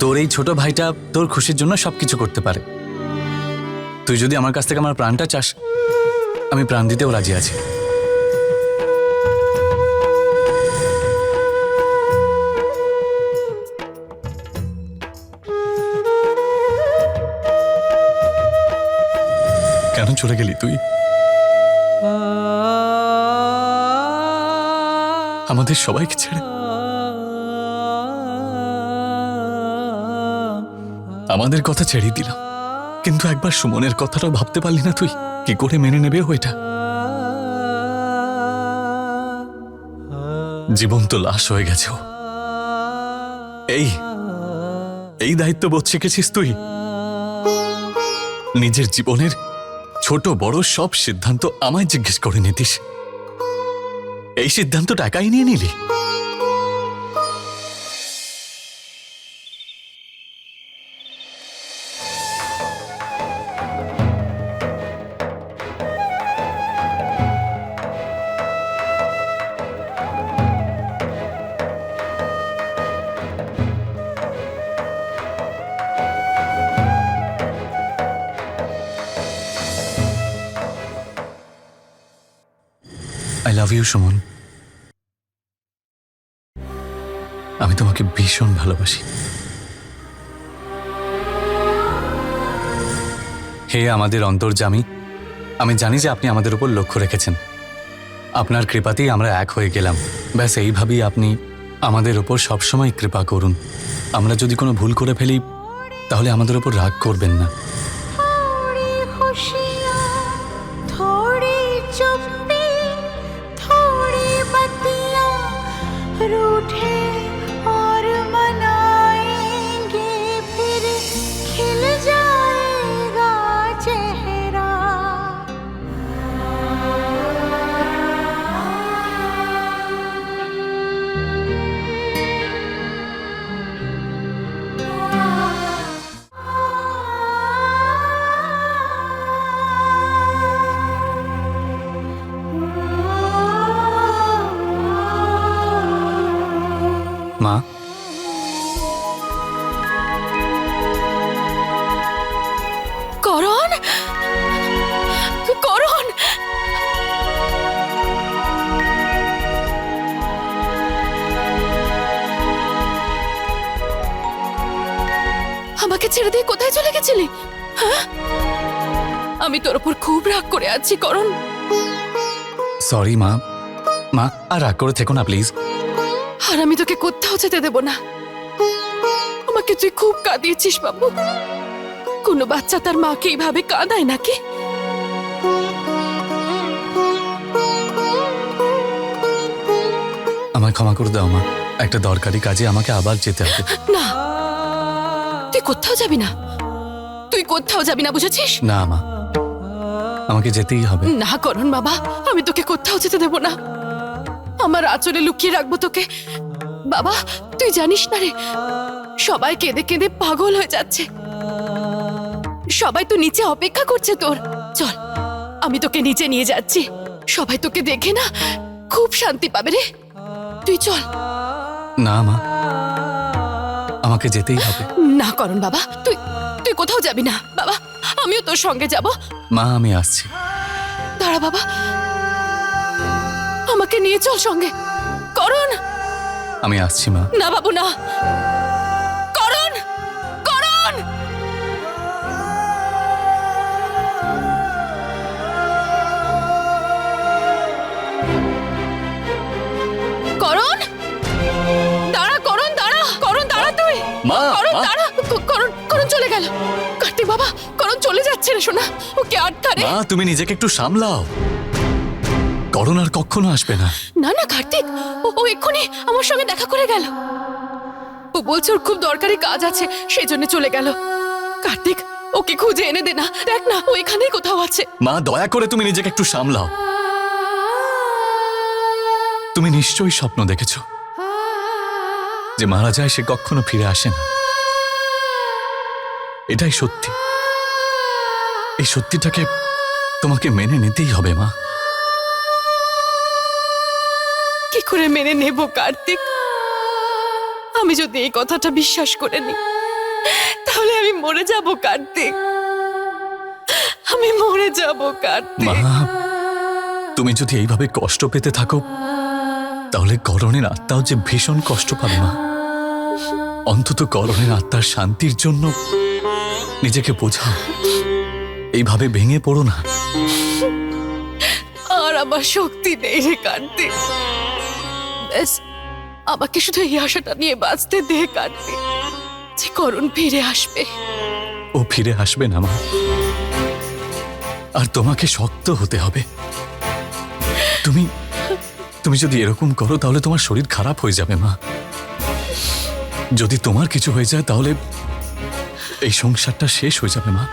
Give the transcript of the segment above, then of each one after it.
তোর এই ছোট ভাইটা তোর খুশির জন্য সবকিছু করতে পারে। তুই যদি আমার কাছ থেকে আমার প্রাণটা চাস, আমি প্রাণ দিতেও রাজি আছি। কেন চলে গেলি তুই? আমাদের সবাইকে ছেড়ে। আমাদের কথা ছেড়েই দিলাম, কিন্তু একবার সুমনের কথাটাও ভাবতে পারলি না তুই? কি করে মেনে নেবে ওইটা? জীবন্ত লাশ হয়ে গেছে ও। এই দায়িত্ববোধ শিখেছিস তুই? নিজের জীবনের ছোট বড় সব সিদ্ধান্ত আমায় জিজ্ঞেস করে নিতিস। এই সিদ্ধান্তটা একাই নিয়ে নিলি। I love you Suman. আমি তোমাকে ভীষণ ভালোবাসি। হে আমাদের অন্তর্যামী, আমি জানি যে আপনি আমাদের উপর লক্ষ্য রেখেছেন। আপনার কৃপাতেই আমরা এক হয়ে গেলাম। ব্যাস এইভাবেই আপনি আমাদের উপর সবসময় কৃপা করুন। আমরা যদি কোনো ভুল করে ফেলি তাহলে আমাদের উপর রাগ করবেন না। মা, করণ, করণ, আমাকে ছেড়ে দিয়ে কোথায় চলে গেছিলি? হ্যাঁ, আমি তোর উপর খুব রাগ করে আছি করণ। সরি মা। মা, আর রাগ করে থেকো না প্লিজ। আর আমি তোকে কোথাও যেতে দেব না। আমাকে তুই খুব কাঁদিয়েছিস বাবু। কোনো বাচ্চা তার মাকে এইভাবে কাঁদায় নাকি? আমায় ক্ষমা করে দাও মা, একটা দরকারি কাজে আমাকে আবার যেতে হবে। না, তুই কোথাও যাবি না। তুই কোথাও যাবি না, বুঝেছিস? না মা, আমাকে যেতেই হবে। না করণ বাবা, আমি তোকে কোথাও যেতে দেব না। আমার আঁচলে লুকিয়ে রাখবো তোকে। বাবা, তুই জানিস না রে, সবাই কেঁদে কেঁদে পাগল হয়ে যাচ্ছে। সবাই তো নিচে অপেক্ষা করছে তোর। চল, আমি তোকে নিচে নিয়ে যাচ্ছি। সবাই তোকে দেখে না খুব শান্তি পাবে রে। তুই চল। না মা, আমাকে যেতেই হবে। না করণ বাবা, তুই তুই কোথাও যাবি না বাবা। আমিও তোর সঙ্গে যাব। মা, আমি আসছি। দাঁড়া বাবা, আমাকে নিয়ে চল সঙ্গে। করণ, আমি আসছি মা। না বাবু না। করণ, করণ, করণ, দাঁড়া করণ, দাঁড়া করণ, দাঁড়া তুই। মা, করণ মা। দাঁড়া। করণ, করণ চলে গেল। কার্তিক বাবা, করণ চলে যাচ্ছে রে সোনা। ওকে আটকা রে। মা, তুমি নিজেকে একটু সামলাও। করণ আর কখনো আসবে না। না না কার্তিক, ও এক্ষুনি আমার সঙ্গে দেখা করে গেল। ও বলছে ওর খুব দরকারি কাজ আছে, সেই জন্য চলে গেল। কার্তিক, ওকে খুঁজে এনে দে না। দেখ না, ও এখানেই কোথাও আছে। মা, দয়া করে তুমি নিজেকে একটু সামলাও। তুমি নিশ্চয়ই স্বপ্ন দেখেছ যে মারা যায় সে কখনো ফিরে আসে না। এটাই সত্যি। এই সত্যিটাকে তোমাকে মেনে নিতেই হবে মা। কি করে মেনে নেব কার্তিক? আমি যদি এই কথাটা বিশ্বাস করে নিই তাহলে আমি মরে যাব কার্তিক, আমি মরে যাব মা, কার্তিক। তুমি যদি এইভাবে কষ্ট পেতে থাকো তাহলে করণের আত্মাও যে ভীষণ কষ্ট পাবে মা। অন্তত করণের আত্মার শান্তির জন্য নিজেকে বোঝাও, এইভাবে ভেঙে পড়ো না। আর আমার শক্তি নেই রে কার্তিক। ব্যাস আমাকে শুধু এই আশাটা নিয়ে বাঁচতে দে কার্তিক, যে করণ ফিরে আসবে। ও ফিরে আসবে না মা, আর তোমাকে শক্ত হতে হবে। তুমি তুমি যদি এরকম করো তাহলে তোমার শরীর খারাপ হয়ে যাবে মা। যদি তোমার কিছু হয়ে যায় তাহলে এই সংসারটা শেষ হয়ে যাবে মা।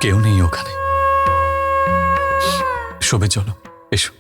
কেউ নেই ওখানে, শোবে চলো, এসো।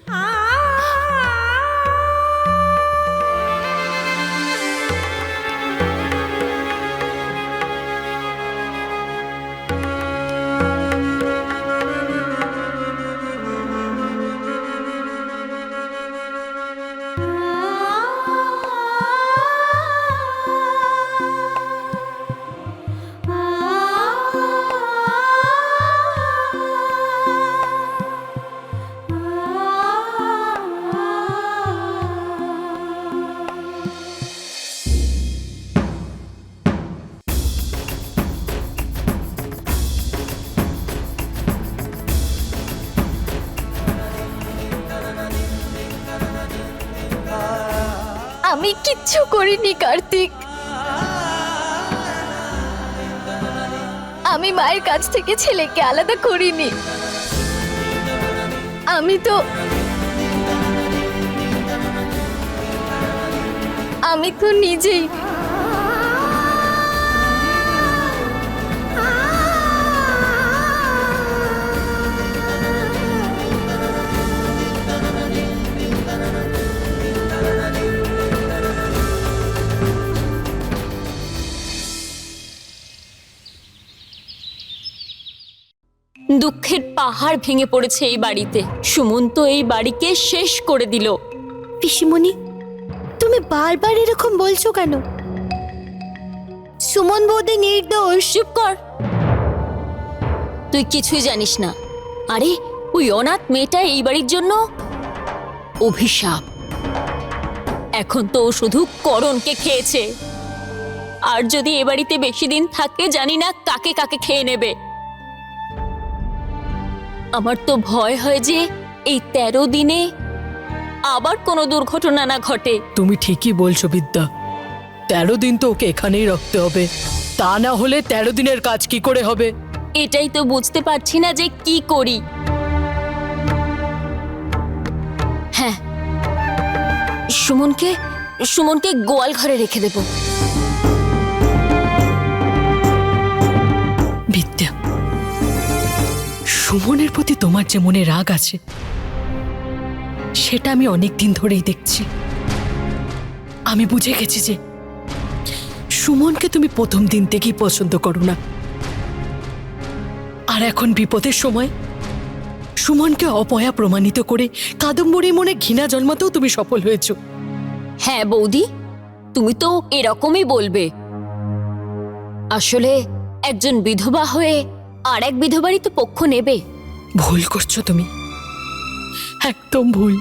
আমি কিচ্ছু করিনি কার্তিক। আমি মায়ের কাছ থেকে ছেলেকে আলাদা করিনি। আমি তো নিজেই দুঃখের পাহাড় ভেঙে পড়েছে এই বাড়িতে। সুমন্ত এই বাড়িকে শেষ করে দিল। পিসিমণি, তুমি বারবার এরকম বলছো কেন? সুমন বৌদি নির্দোষ। চুপ কর, তুই কিছুই জানিস না। আরে ওই অনাথ মেয়েটা এই বাড়ির জন্য অভিশাপ। এখন তো ও শুধু করণকে খেয়েছে, আর যদি এ বাড়িতে বেশি দিন থাকে জানি না কাকে কাকে খেয়ে নেবে। আমার তো ভয় হয় যে এই 13 দিনে আবার কোনো দুর্ঘটনা না ঘটে। তুমি ঠিকই বলছো বিদ্যা, 13 দিন তো ওকে এখানেই রাখতে হবে, তা না হলে 13 দিনের কাজ কি করে হবে? এটাই তো বুঝতে পারছি না যে কি করি। হ্যাঁ, সুমনকে গোয়াল ঘরে রেখে দেব। বিদ্যা, সুমনের প্রতি তোমার যে মনে রাগ আছে সেটা আমি অনেক দিন ধরেই দেখছি। আমি বুঝে গেছি যে সুমনকে তুমি প্রথম দিন থেকেই পছন্দ করো না, আর এখন বিপদের সময় সুমনকে অপয়া প্রমাণিত করে কাদম্বরীর মনে ঘৃণা জন্মাতেও তুমি সফল হয়েছো। হ্যাঁ বৌদি, তুমি তো এরকমই বলবে। আসলে একজন বিধবা হয়ে আর এক বিধবারই তো পক্ষ নেবে। ভুল করছো তুমি, একদম ভুল।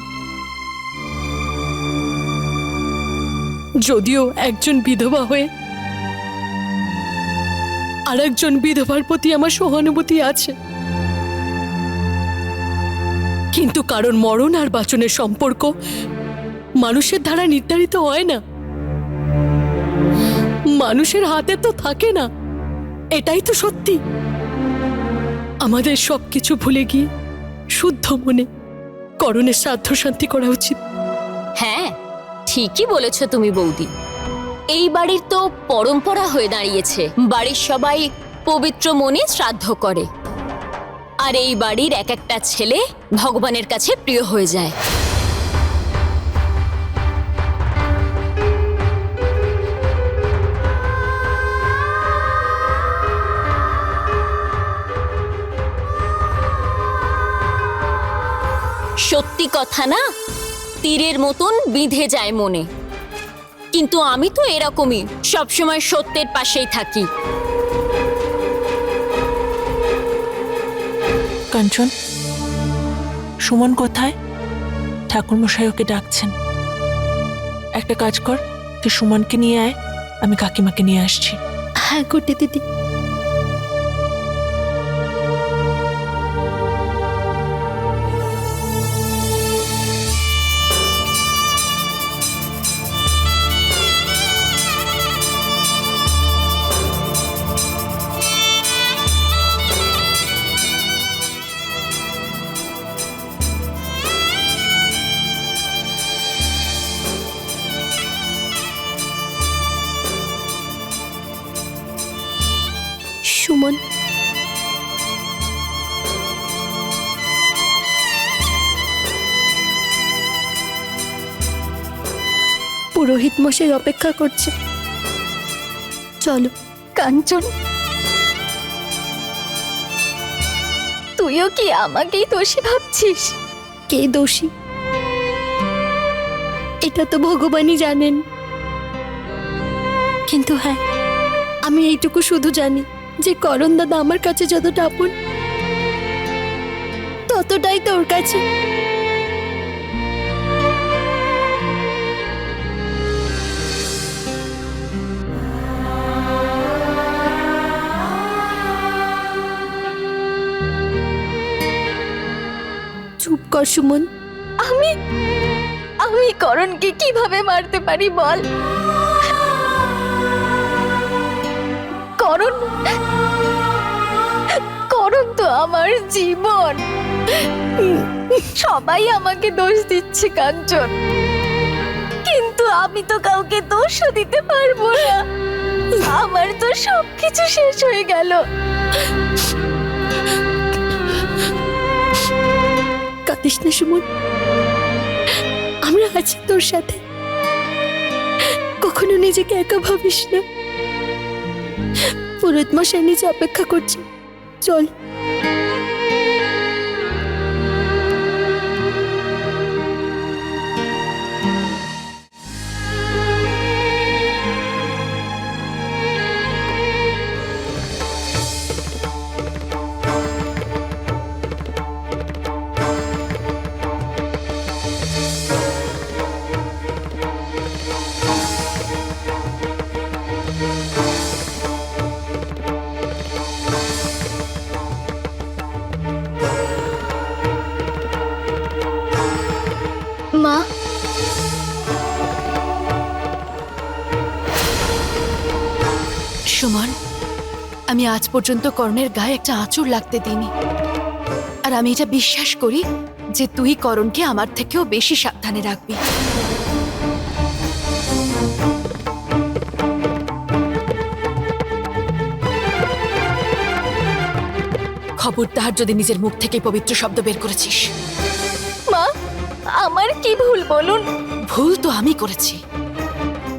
যদিও একজন বিধবা হয়ে আর একজন বিধবার প্রতি আমার সহানুভূতি আছে, কিন্তু কারণ মরণ আর বাঁচনের সম্পর্ক মানুষের দ্বারা নির্ধারিত হয় না, মানুষের হাতে তো থাকে না। এটাই তো সত্যি। আমাদের সবকিছু ভুলে গিয়ে শুদ্ধ মনে করণের শ্রাদ্ধ শান্তি করা উচিত। হ্যাঁ, ঠিকই বলেছ তুমি বৌদি। এই বাড়ির তো পরম্পরা হয়ে দাঁড়িয়েছে, বাড়ির সবাই পবিত্র মনে শ্রাদ্ধ করে, আর এই বাড়ির এক একটা ছেলে ভগবানের কাছে প্রিয় হয়ে যায়। সত্যি কথা না, তীরের মতন বিঁধে যায় মনে। কিন্তু আমি তো এরকমই, সবসময় সত্যের পাশেই থাকি। কাঞ্চন, সুমন কোথায়? ঠাকুরমশাই ওকে ডাকছেন। একটা কাজ কর, তুই সুমনকে নিয়ে আয়, আমি কাকিমাকে নিয়ে আসছি। হ্যাঁ গুড্ডি দিদি। সুমন, পুরোহিত মশাই অপেক্ষা করছে, চলো। কাঞ্চন, তুইও কি আমাকেই দোষী ভাবছিস? কে দোষী এটা তো ভগবানই জানেন, কিন্তু হ্যাঁ, আমি এইটুকু শুধু জানি যে করণ দাদা আমার কাছে যতটা আপন, ততটাই তোর কাছে। চুপ কর সুমন। আমি করণকে কিভাবে মারতে পারি বল? করণ তো আমার জীবন। সবাই আমাকে দোষ দিচ্ছে কাঞ্চন, কিন্তু আমি তো কাউকে দোষও দিতে পারবো না। আমার তো সবকিছু শেষ হয়ে গেল। কাঁদিস না সুমন, আমরা আছি তোর সাথে, কখনো নিজেকে একা ভাবিস না। পুরোহিত মশাই নিচে অপেক্ষা করছে, চল। মা, সুমন, আমি আজ পর্যন্ত করণের গায়ে একটা আঁচড় লাগতে দিইনি, আর আমি এটা বিশ্বাস করি যে তুই করণকে আমার থেকেও বেশি সাবধানে রাখবি। খবরদার যদি নিজের মুখ থেকে পবিত্র শব্দ বের করেছিস। মা, আমার কি ভুল বলুন? ভুল তো আমি করেছি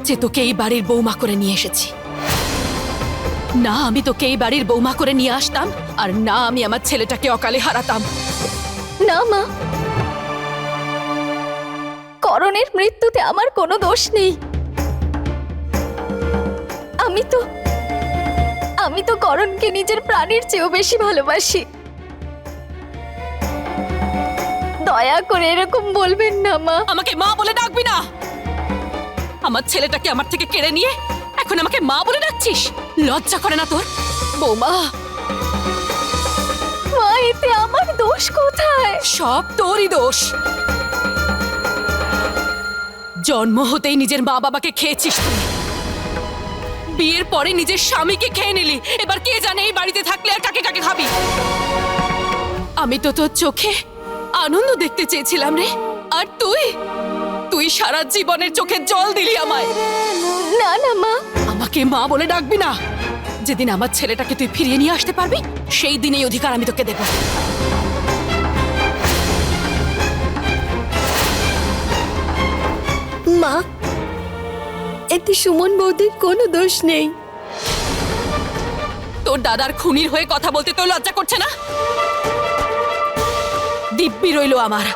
যে তোকে এই বাড়ির বৌমা করে নিয়ে এসেছি। না আমি তোকে এই বাড়ির বৌমা করে নিয়ে আসতাম, আর না আমি আমার ছেলেটাকে অকালে হারাতাম। না মা, করণের মৃত্যুতে আমার কোনো দোষ নেই। আমি তো করণকে নিজের প্রাণের চেয়েও বেশি ভালোবাসি। দয়া করে এরকম বলবেন না মা। আমাকে মা বলে ডাকবি না। আমার ছেলেটাকে আমার থেকে কেড়ে নিয়ে এখন আমাকে মা বলে ডাকছিস? লজ্জা করে না তোর? বৌমা, মা, এতে আমার দোষ কোথায়? সব তোরই দোষ। জন্ম হতেই নিজের মা বাবাকে খেয়েছিস তুই, বিয়ের পরে নিজের স্বামীকে খেয়ে নিলি, এবার কে জানে এই বাড়িতে থাকলে আর কাকে কাকে খাবি। আমি তো তোর চোখে আনন্দ দেখতে চেয়েছিলাম রে, আর তুই সারা জীবনের চোখে জল দিলি আমায়। না না মা, আমাকে মা বলে ডাকবি না। যেদিন আমার ছেলেটাকে তুই ফিরিয়ে নিয়ে আসতে পারবি, সেই দিন এই অধিকার আমি তোকে দেব। মা, এতে সুমন বৌদির কোনো দোষ নেই। তোর দাদার খুনির হয়ে কথা বলতে তোর লজ্জা করছে না? দিব্যি রইল আমার,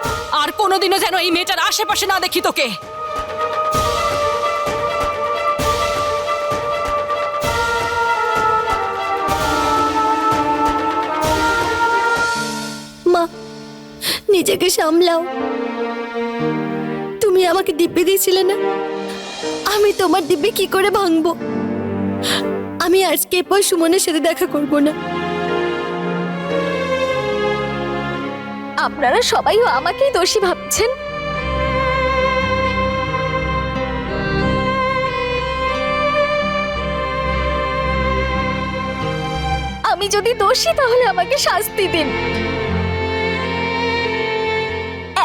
আর কোনোদিনও যেন এই মেয়েটার আশেপাশে না দেখি তোকে। নিজেকে সামলাও। তুমি আমাকে দিব্যি দিয়েছিলে না, আমি তোমার দিব্যি কি করে ভাঙবো? আমি আজকে পর সুমনের সাথে দেখা করব না। আপনারা সবাই আমাকেই দোষী ভাবছেন। আমি যদি দোষী তাহলে আমাকে শাস্তি দিন,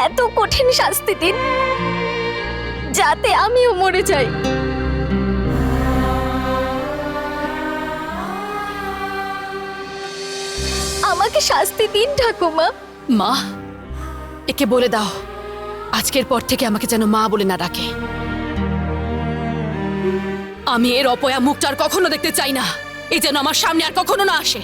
এত কঠিন শাস্তি দিন যাতে আমিও মরে যাই। আমাকে শাস্তি দিন ঠাকুমা। মা, একে বলে দাও আজকের পর থেকে আমাকে যেন মা বলে না ডাকে। আমি এর অপয়া মুখটা আর কখনো দেখতে চাই না, এ যেন আমার সামনে আর কখনো না আসে।